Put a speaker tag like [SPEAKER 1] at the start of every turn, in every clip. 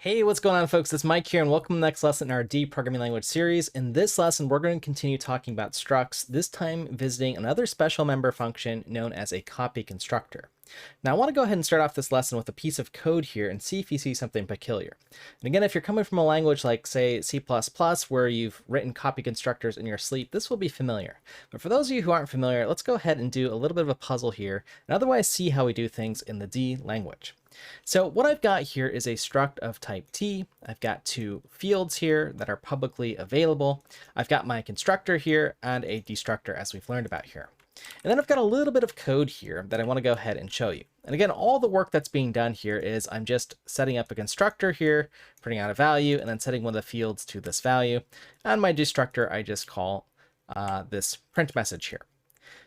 [SPEAKER 1] Hey, what's going on, folks? It's Mike here, and welcome to the next lesson in our D programming language series. In this lesson, we're going to continue talking about structs, this time visiting another special member function known as a copy constructor. Now, I want to go ahead and start off this lesson with a piece of code here and see if you see something peculiar. And again, if you're coming from a language like, say, C++, where you've written copy constructors in your sleep, this will be familiar. But for those of you who aren't familiar, let's go ahead and do a little bit of a puzzle here, and otherwise see how we do things in the D language. So what I've got here is a struct of type T. I've got two fields here that are publicly available. I've got my constructor here and a destructor, as we've learned about here. And then I've got a little bit of code here that I want to go ahead and show you. And again, all the work that's being done here is I'm just setting up a constructor here, printing out a value, and then setting one of the fields to this value. And my destructor, I just call this print message here.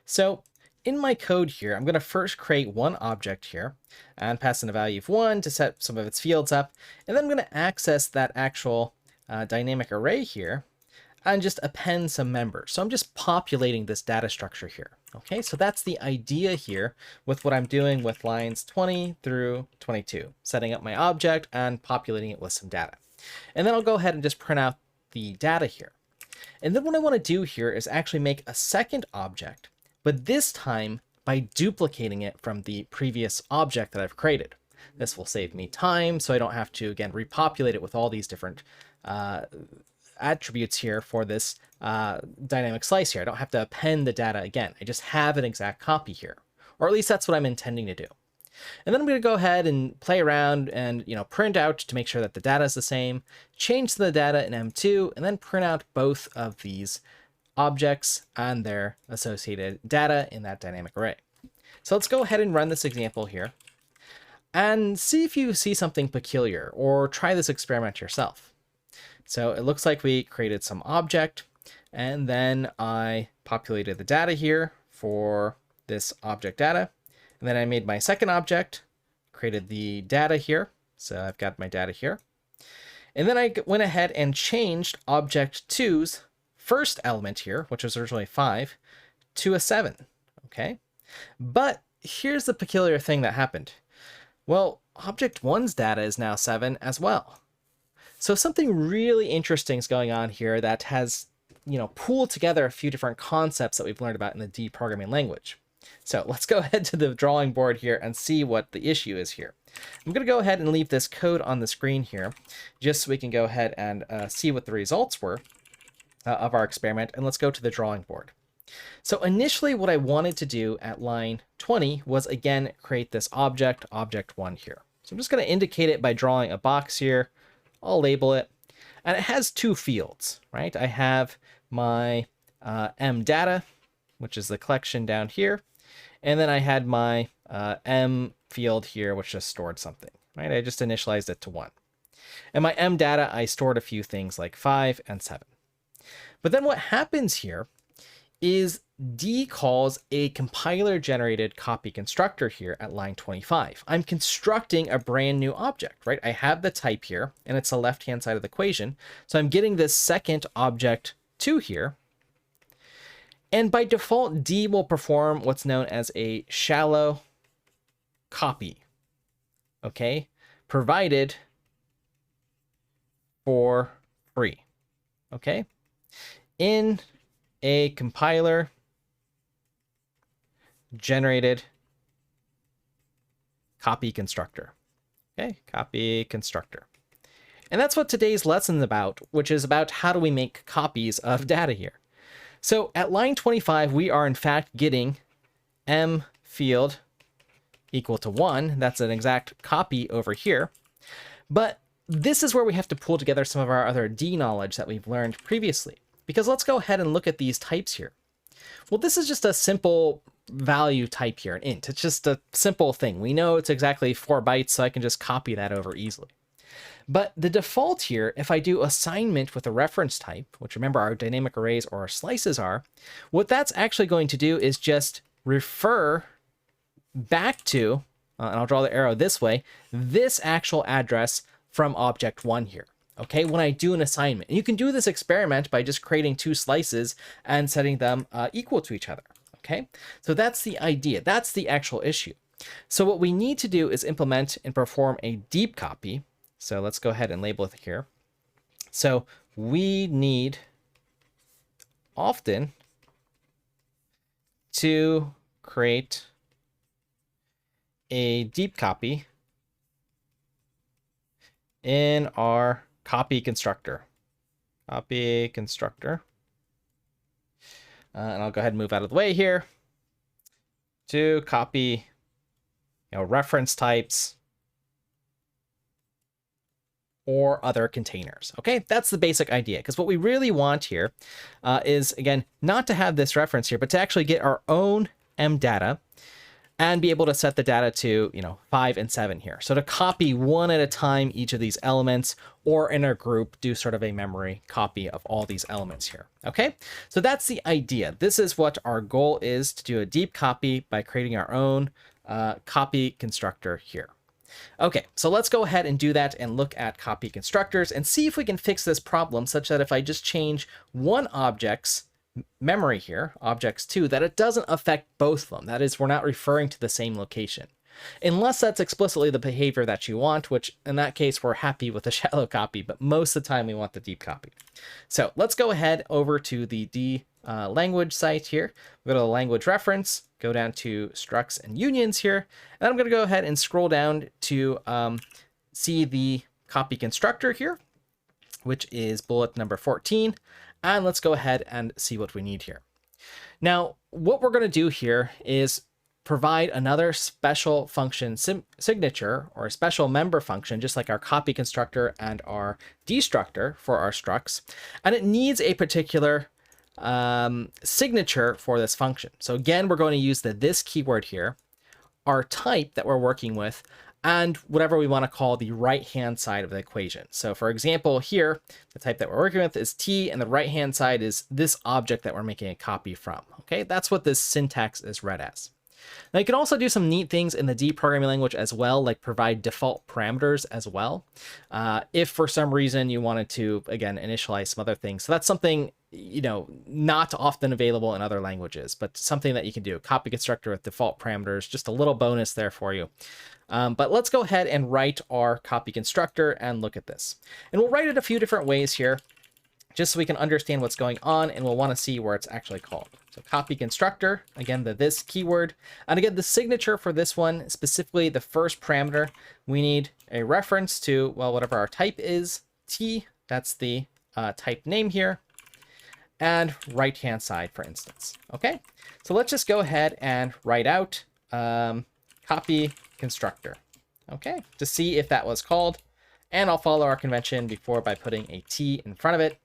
[SPEAKER 1] So in my code here, I'm going to first create one object here and pass in a value of 1 to set some of its fields up. And then I'm going to access that actual dynamic array here and just append some members. So I'm just populating this data structure here. Okay, so that's the idea here with what I'm doing with lines 20 through 22, setting up my object and populating it with some data. And then I'll go ahead and just print out the data here. And then what I want to do here is actually make a second object, but this time by duplicating it from the previous object that I've created. This will save me time, so I don't have to, again, repopulate it with all these different attributes here for this dynamic slice here. I don't have to append the data again. I just have an exact copy here, or at least that's what I'm intending to do. And then I'm going to go ahead and play around and print out to make sure that the data is the same, change the data in M2, and then print out both of these objects and their associated data in that dynamic array. So let's go ahead and run this example here and see if you see something peculiar, or try this experiment yourself. So it looks like we created some object, and then I populated the data here for this object data. And then I made my second object, created the data here. So I've got my data here. And then I went ahead and changed object 2's first element here, which was originally 5, to a 7. Okay. But here's the peculiar thing that happened. Well, object 1's data is now 7 as well. So something really interesting is going on here that has, pooled together a few different concepts that we've learned about in the D programming language. So let's go ahead to the drawing board here and see what the issue is here. I'm going to go ahead and leave this code on the screen here, just so we can go ahead and see what the results were of our experiment. And let's go to the drawing board. So initially what I wanted to do at line 20 was, again, create this object, object 1 here. So I'm just going to indicate it by drawing a box here. I'll label it, and it has two fields, right? I have my M data, which is the collection down here, and then I had my M field here, which just stored something, right? I just initialized it to 1. And my M data, I stored a few things like 5 and 7. But then what happens here is D calls a compiler-generated copy constructor here at line 25. I'm constructing a brand new object, right? I have the type here, and it's the left-hand side of the equation. So I'm getting this second object 2 here. And by default, D will perform what's known as a shallow copy, okay? Provided for free, okay? In a compiler generated copy constructor. Okay, copy constructor. And that's what today's lesson is about, which is about how do we make copies of data here. So at line 25, we are in fact getting M field equal to 1. That's an exact copy over here. But this is where we have to pull together some of our other D knowledge that we've learned previously. Because let's go ahead and look at these types here. Well, this is just a simple value type here, an int. It's just a simple thing. We know it's exactly 4 bytes, so I can just copy that over easily. But the default here, if I do assignment with a reference type, which remember our dynamic arrays or our slices are, what that's actually going to do is just refer back to, and I'll draw the arrow this way, this actual address from object 1 here. Okay, when I do an assignment. And you can do this experiment by just creating 2 slices and setting them equal to each other. Okay, so that's the idea. That's the actual issue. So what we need to do is implement and perform a deep copy So let's go ahead and label it here. So we need often to create a deep copy in our copy constructor. Copy constructor. And I'll go ahead and move out of the way here to copy, reference types or other containers. Okay, that's the basic idea, because what we really want here is, again, not to have this reference here, but to actually get our own M data and be able to set the data to, 5 and 7 here. So to copy one at a time each of these elements, or in a group, do sort of a memory copy of all these elements here. Okay, so that's the idea. This is what our goal is, to do a deep copy by creating our own copy constructor here. Okay, so let's go ahead and do that and look at copy constructors and see if we can fix this problem such that if I just change one object's memory here, objects 2, that it doesn't affect both of them. That is, we're not referring to the same location. Unless that's explicitly the behavior that you want, which in that case, we're happy with the shallow copy, but most of the time we want the deep copy. So let's go ahead over to the language site here. We go to the language reference, go down to structs and unions here, and I'm going to go ahead and scroll down to see the copy constructor here, which is bullet number 14. And let's go ahead and see what we need here. Now, what we're going to do here is provide another special function signature, or a special member function, just like our copy constructor and our destructor for our structs. And it needs a particular signature for this function. So again, we're going to use this keyword here, our type that we're working with, and whatever we want to call the right-hand side of the equation. So for example, here, the type that we're working with is T, and the right-hand side is this object that we're making a copy from. Okay, that's what this syntax is read as. Now you can also do some neat things in the D programming language as well, like provide default parameters as well. If for some reason you wanted to, again, initialize some other things. So that's something, not often available in other languages, but something that you can do. Copy constructor with default parameters, just a little bonus there for you. But let's go ahead and write our copy constructor and look at this. And we'll write it a few different ways here, just so we can understand what's going on, and we'll want to see where it's actually called. So copy constructor, again, this keyword. And again, the signature for this one, specifically the first parameter, we need a reference to, well, whatever our type is, T, that's the type name here, and right-hand side, for instance. Okay, so let's just go ahead and write out copy constructor, okay, to see if that was called. And I'll follow our convention before by putting a T in front of it.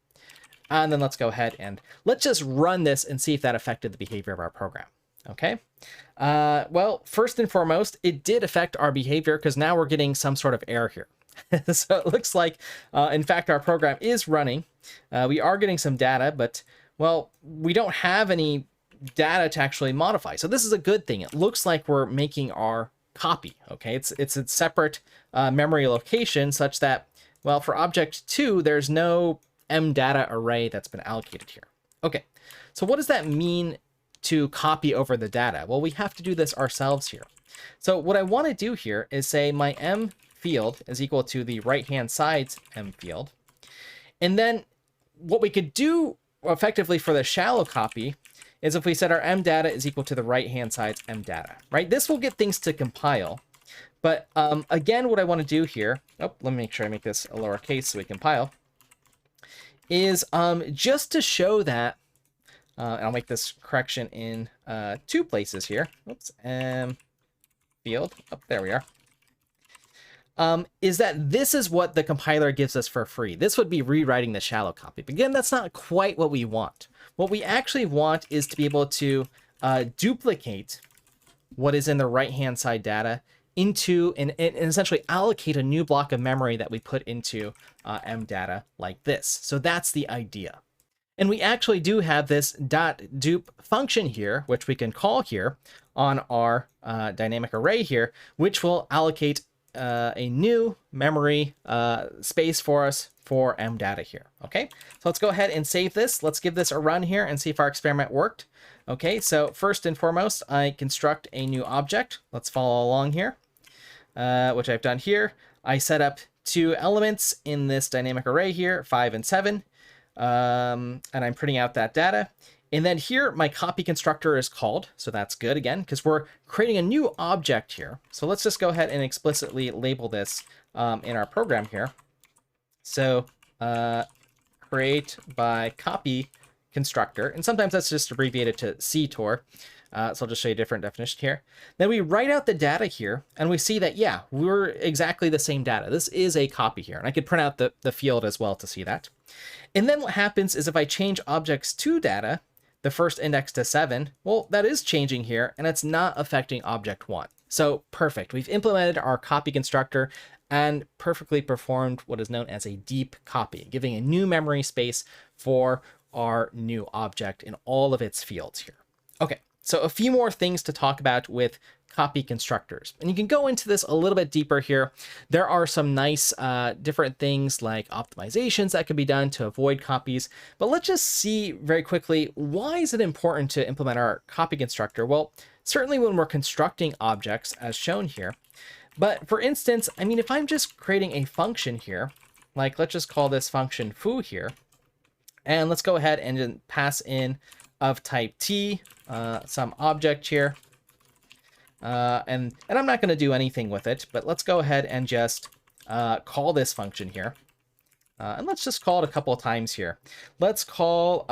[SPEAKER 1] And then let's go ahead and let's just run this and see if that affected the behavior of our program. Okay. Well, first and foremost, it did affect our behavior because now we're getting some sort of error here. So it looks like, in fact, our program is running. We are getting some data, but, well, we don't have any data to actually modify. So this is a good thing. It looks like we're making our copy. Okay. It's a separate memory location such that, well, for object 2, there's no M data array that's been allocated here. Okay, so what does that mean to copy over the data? Well, we have to do this ourselves here. So what I want to do here is say my M field is equal to the right-hand side's M field. And then what we could do effectively for the shallow copy is if we set our M data is equal to the right-hand side's M data, right? This will get things to compile. But again, what I want to do here, let me make sure I make this a lowercase so we compile, is just to show that, and I'll make this correction in 2 places here. Oops, field, there we are. Is that this is what the compiler gives us for free. This would be rewriting the shallow copy. But again, that's not quite what we want. What we actually want is to be able to duplicate what is in the right-hand side data into and essentially allocate a new block of memory that we put into M data like this. So that's the idea. And we actually do have this .dup function here, which we can call here on our dynamic array here, which will allocate a new memory space for us for M data here. Okay, so let's go ahead and save this. Let's give this a run here and see if our experiment worked. Okay, so first and foremost, I construct a new object. Let's follow along here. Which I've done here. I set up two elements in this dynamic array here, 5 and 7, and I'm printing out that data. And then here, my copy constructor is called, so that's good again, because we're creating a new object here. So let's just go ahead and explicitly label this in our program here. So create by copy constructor, and sometimes that's just abbreviated to CTOR. So I'll just show you a different definition here. Then we write out the data here, and we see that, yeah, we're exactly the same data. This is a copy here, and I could print out the field as well to see that. And then what happens is if I change objects to data, the first index to 7, well, that is changing here, and it's not affecting object 1. So perfect. We've implemented our copy constructor and perfectly performed what is known as a deep copy, giving a new memory space for our new object in all of its fields here. Okay, so a few more things to talk about with copy constructors. And you can go into this a little bit deeper here. There are some nice different things like optimizations that can be done to avoid copies. But let's just see very quickly, why is it important to implement our copy constructor? Well, certainly when we're constructing objects as shown here. But for instance, I mean, if I'm just creating a function here, like let's just call this function foo here, and let's go ahead and pass in of type t, some object here. And I'm not going to do anything with it, but let's go ahead and just call this function here. And let's just call it a couple of times here. Let's call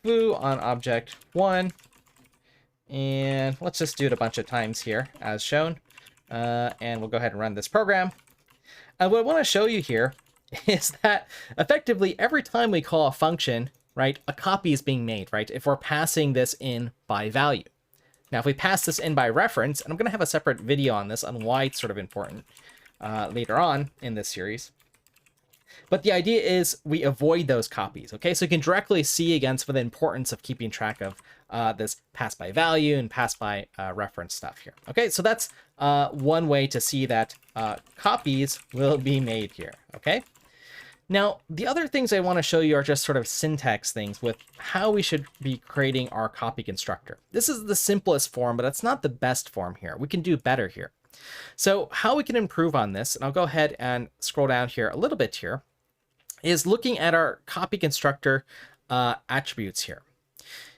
[SPEAKER 1] foo on object 1. And let's just do it a bunch of times here as shown. And we'll go ahead and run this program. And what I want to show you here is that effectively every time we call a function, right, a copy is being made, right, if we're passing this in by value. Now, if we pass this in by reference, and I'm going to have a separate video on this, on why it's sort of important later on in this series. But the idea is we avoid those copies, okay? So you can directly see again some of the importance of keeping track of this pass by value and pass by reference stuff here. Okay, so that's one way to see that copies will be made here, okay? Now, the other things I want to show you are just sort of syntax things with how we should be creating our copy constructor. This is the simplest form, but it's not the best form here. We can do better here. So how we can improve on this, and I'll go ahead and scroll down here a little bit here, is looking at our copy constructor attributes here.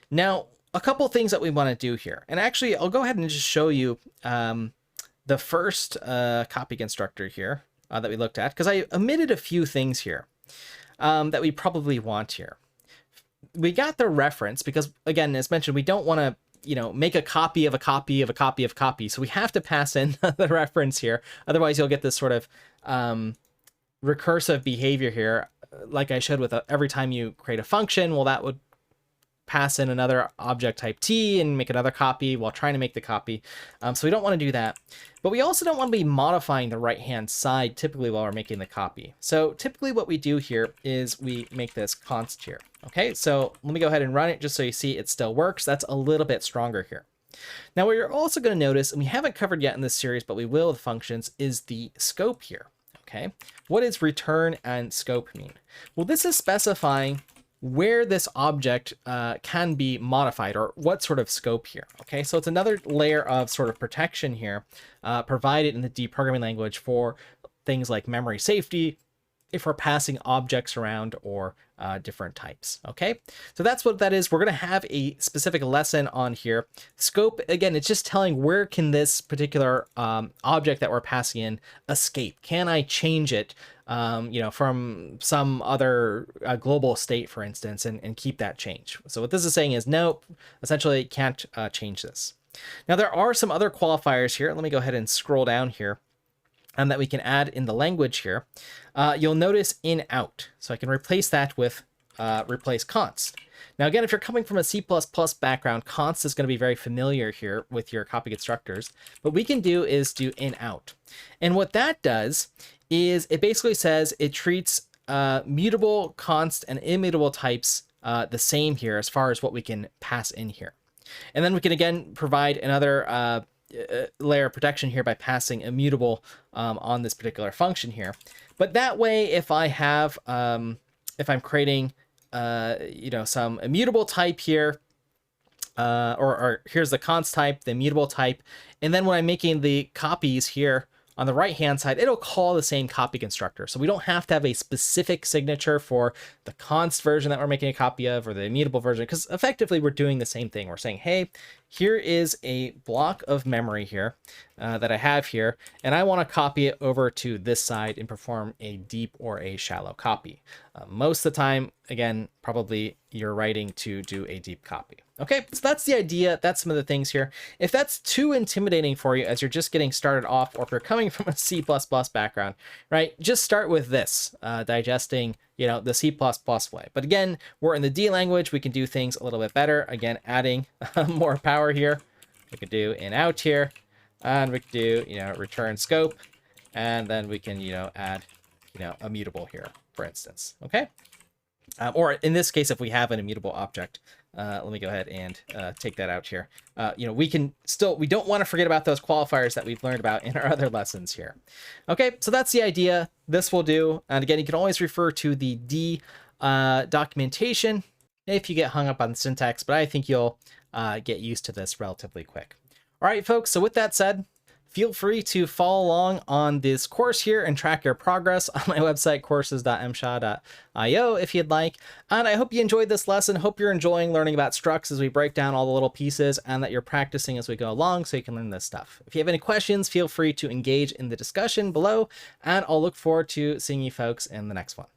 [SPEAKER 1] Now, a couple things that we want to do here, and actually I'll go ahead and just show you the first copy constructor here that we looked at, because I omitted a few things here that we probably want here. We got the reference because, again, as mentioned, we don't want to, you know, make a copy of a copy of a copy of a copy. So we have to pass in the reference here. Otherwise, you'll get this sort of recursive behavior here, like I showed with every time you create a function. Well, that would pass in another object type t and make another copy while trying to make the copy. So we don't want to do that. But we also don't want to be modifying the right-hand side typically while we're making the copy. So typically what we do here is we make this const here. Okay, so let me go ahead and run it just so you see it still works. That's a little bit stronger here. Now what you're also going to notice, and we haven't covered yet in this series, but we will with functions, is the scope here. Okay, what does return and scope mean? Well, this is specifying where this object can be modified, or what sort of scope here. Okay, so it's another layer of sort of protection here provided in the deprogramming language for things like memory safety, if we're passing objects around, or different types. Okay, so that's what that is. We're going to have a specific lesson on here. Scope, again, it's just telling where can this particular object that we're passing in escape. Can I change it, you know, from some other global state, for instance, and keep that change? So what this is saying is, nope, essentially can't change this. Now there are some other qualifiers here. Let me go ahead and scroll down here. That we can add in the language here. You'll notice in out. So I can replace that with replace const. Now again, if you're coming from a C++ background, const is going to be very familiar here with your copy constructors. What we can do is do in out. And what that does is it basically says it treats mutable, const, and immutable types the same here as far as what we can pass in here. And then we can again provide another layer of protection here by passing immutable on this particular function here. But that way, if I have, if I'm creating, you know, some immutable type here, or here's the const type, the immutable type, and then when I'm making the copies here on the right-hand side, it'll call the same copy constructor. So we don't have to have a specific signature for the const version that we're making a copy of or the immutable version, because effectively we're doing the same thing. We're saying, hey, here is a block of memory here that I have here, and I want to copy it over to this side and perform a deep or a shallow copy. Most of the time, again, probably you're writing to do a deep copy. Okay, so that's the idea. That's some of the things here. If that's too intimidating for you as you're just getting started off, or if you're coming from a C++ background, right, just start with this, digesting, the C++ way. But again, we're in the D language. We can do things a little bit better. Again, adding more power here. We could do in out here, and we could do, return scope, and then we can, add, a mutable here, for instance. Okay. Or in this case, if we have an immutable object, let me go ahead and take that out here. We don't want to forget about those qualifiers that we've learned about in our other lessons here. Okay, so that's the idea. This will do. And again, you can always refer to the D documentation if you get hung up on the syntax, but I think you'll get used to this relatively quick. All right, folks, so with that said, feel free to follow along on this course here and track your progress on my website, courses.msha.io, if you'd like. And I hope you enjoyed this lesson. Hope you're enjoying learning about structs as we break down all the little pieces, and that you're practicing as we go along so you can learn this stuff. If you have any questions, feel free to engage in the discussion below, and I'll look forward to seeing you folks in the next one.